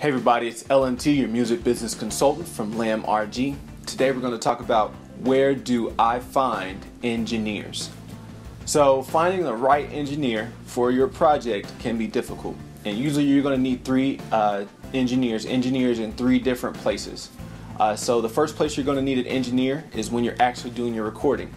Hey everybody, it's LMT, your music business consultant from LamRG. Today we're going to talk about where do I find engineers. So finding the right engineer for your project can be difficult, and usually you're going to need three engineers in three different places. So the first place you're going to need an engineer is when you're actually doing your recording.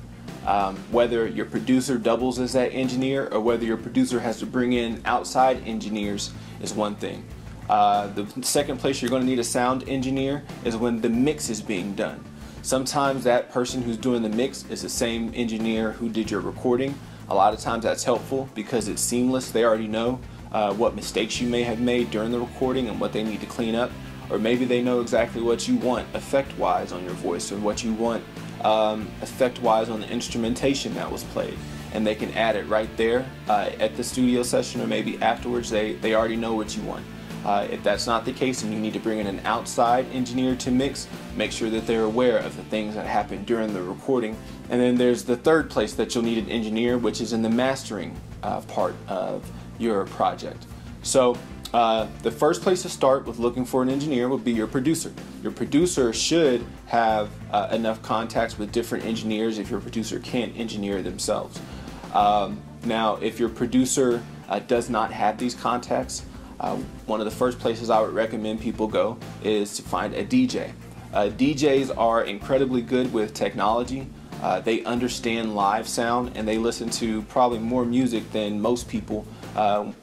Whether your producer doubles as that engineer or whether your producer has to bring in outside engineers is one thing. The second place you're going to need a sound engineer is when the mix is being done. Sometimes that person who's doing the mix is the same engineer who did your recording. A lot of times that's helpful because it's seamless. They already know what mistakes you may have made during the recording and what they need to clean up. Or maybe they know exactly what you want effect-wise on your voice or what you want effect-wise on the instrumentation that was played. And they can add it right there at the studio session, or maybe afterwards they already know what you want. If that's not the case and you need to bring in an outside engineer to mix, make sure that they're aware of the things that happen during the recording. And then there's the third place that you'll need an engineer, which is in the mastering part of your project. So the first place to start with looking for an engineer would be your producer. Your producer should have enough contacts with different engineers if your producer can't engineer themselves. Now, if your producer does not have these contacts, one of the first places I would recommend people go is to find a DJ. DJs are incredibly good with technology. They understand live sound and they listen to probably more music than most people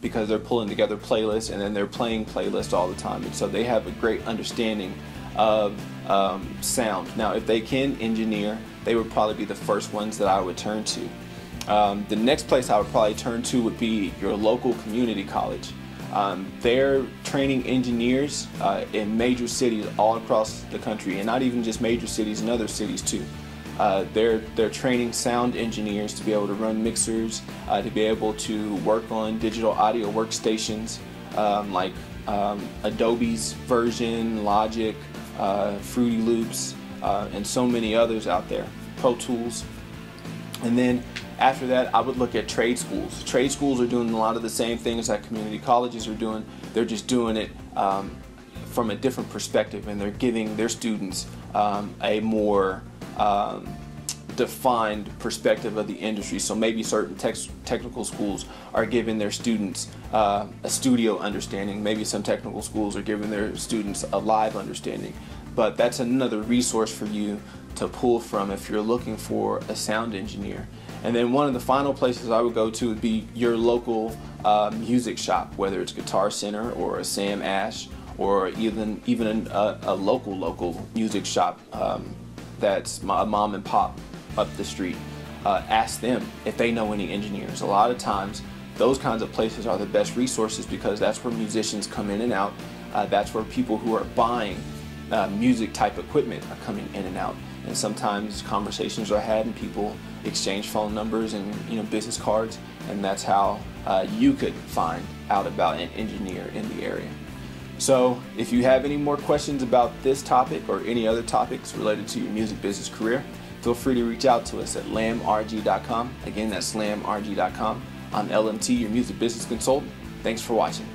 because they're pulling together playlists and then they're playing playlists all the time, and so they have a great understanding of sound. Now, if they can engineer, they would probably be the first ones that I would turn to. The next place I would probably turn to would be your local community college. They're training engineers in major cities all across the country, and not even just major cities, in other cities too. They're training sound engineers to be able to run mixers, to be able to work on digital audio workstations like Adobe's version, Logic, Fruity Loops, and so many others out there, Pro Tools. And then after that, I would look at trade schools. Trade schools are doing a lot of the same things that community colleges are doing. They're just doing it from a different perspective, and they're giving their students a more defined perspective of the industry. So maybe certain technical schools are giving their students a studio understanding. Maybe some technical schools are giving their students a live understanding. But that's another resource for you to pull from if you're looking for a sound engineer. And then one of the final places I would go to would be your local music shop, whether it's Guitar Center or a Sam Ash, or even a local music shop that's a mom and pop up the street. Ask them if they know any engineers. A lot of times those kinds of places are the best resources because that's where musicians come in and out. That's where people who are buying music type equipment are coming in and out. And sometimes conversations are had and people exchange phone numbers and business cards, and that's how you could find out about an engineer in the area. So if you have any more questions about this topic or any other topics related to your music business career, feel free to reach out to us at lamrg.com. Again, that's lamrg.com. I'm LMT, your music business consultant. Thanks for watching.